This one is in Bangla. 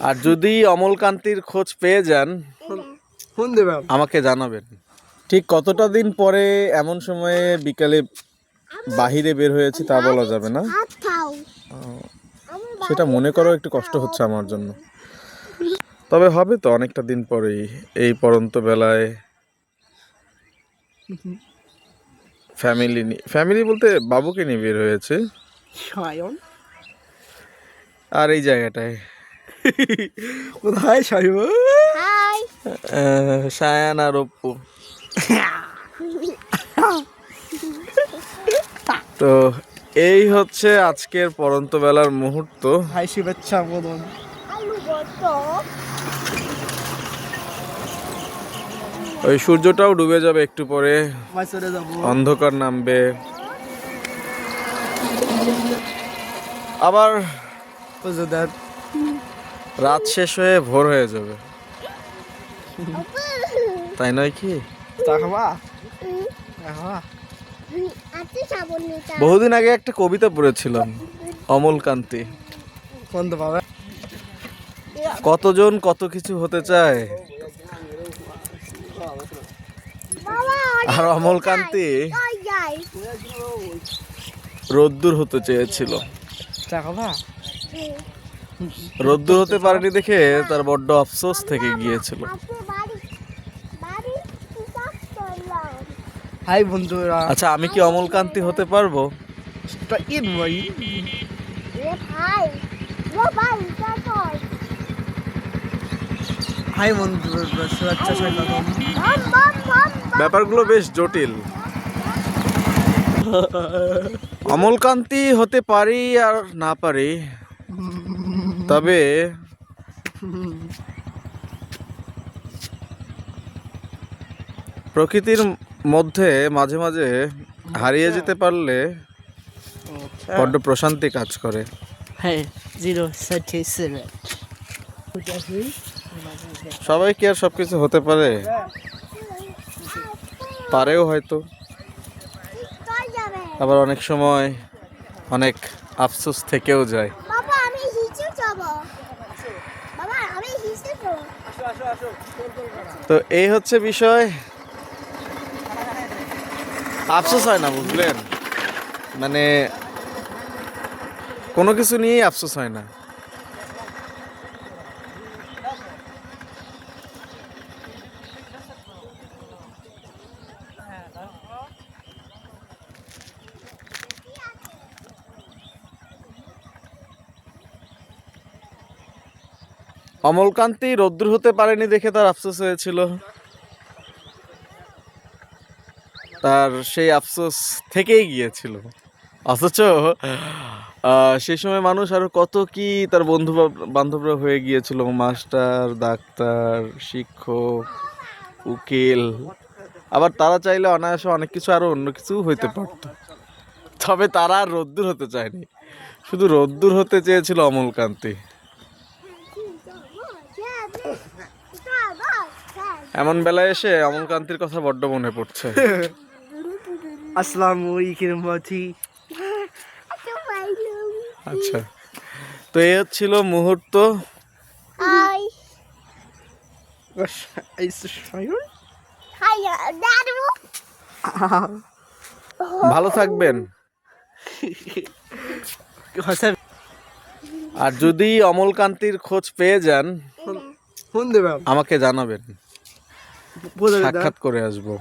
আর যদি অমলকান্তির খোঁজ পেয়ে যান ফোন দেবেন, আমাকে জানাবেন। ঠিক কতটা দিন পরে এমন সময়ে বিকালে বাহিরে বের হয়েছি তা বলা যাবে না, সেটা মনে করো একটু কষ্ট হচ্ছে আমার জন্য। তবে হবে তো অনেকটা দিন পরেই, এই পড়ন্ত বেলায় ফ্যামিলি বলতে বাবুকে নিয়ে বের হয়েছে। সায়ন আর এই জায়গাটায় কোথায় সায়ন? সায়ান আর অপ্পু। তো এই হচ্ছে আজকের পড়ন্ত বেলার মুহূর্ত। হাই শুভেচ্ছা বদন। ওই সূর্যটাও ডুবে যাবে একটু পরে, চলে যাবো, অন্ধকার নামবে, আবার রাত শেষ হয়ে ভোর হয়ে যাবে, তাই নয় কি? বহুদিন আগে একটা কবিতা পড়েছিলাম, অমলকান্তি। কতজন কত কিছু হতে চায়, আর অমলকান্তি রোদ্দুর হতে চেয়েছিল। রোদ্দুর হতে পারেনি দেখে তার বড্ড আফসোস থেকে গিয়েছিল। হাই বন্ধুরা, আচ্ছা, আমি কি অমলকান্তি হতে পারবো? হাই বন্ধুরা, শুভেচ্ছা স্বাগতম। ব্যাপারগুলো বেশ জটিল। অমলকান্তি হতে পারি আর না পারি, তবে প্রকৃতির মধ্যে মাঝে মাঝে হারিয়ে যেতে পারলে বড্ড প্রশান্তি কাজ করে। হ্যাঁ, 037 সবাই কি আর সবকিছু হতে পারে? পারেও হয়তো, আবার অনেক সময় অনেক আফসোস থেকেও যায়। তো এই হচ্ছে বিষয়, আফসোস হয় না, বুঝলেন? মানে কোনো কিছু নিয়েই আফসোস হয় না। অমলকান্তি রোদ্দুর হতে পারেনি দেখে তার আফসোস হয়েছিল, তার সেই আফসোস থেকেই গিয়েছিল। অথচ সেই সময় মানুষ আরো কত কি তার বন্ধু বান্ধবরা হয়ে গিয়েছিল, মাস্টার, ডাক্তার, শিক্ষক, উকিল। আবার তারা চাইলে অনায়াসে অনেক কিছু আরো অন্য কিছু হইতে পারত, তবে তারা আর রোদ্দুর হতে চায়নি, শুধু রোদ্দুর হতে চেয়েছিল অমলকান্তি। এমন বেলায় এসে অমলকান্তির কথা বড্ড মনে পড়ছে। আসসালামু আলাইকুম। আচ্ছা, তো এই হচ্ছিল মুহূর্ত। ভালো থাকবেন। আর যদি অমলকান্তির খোঁজ পেয়ে যান ফোন দেবেন, আমাকে জানাবেন, সাক্ষাৎ করে আসবো।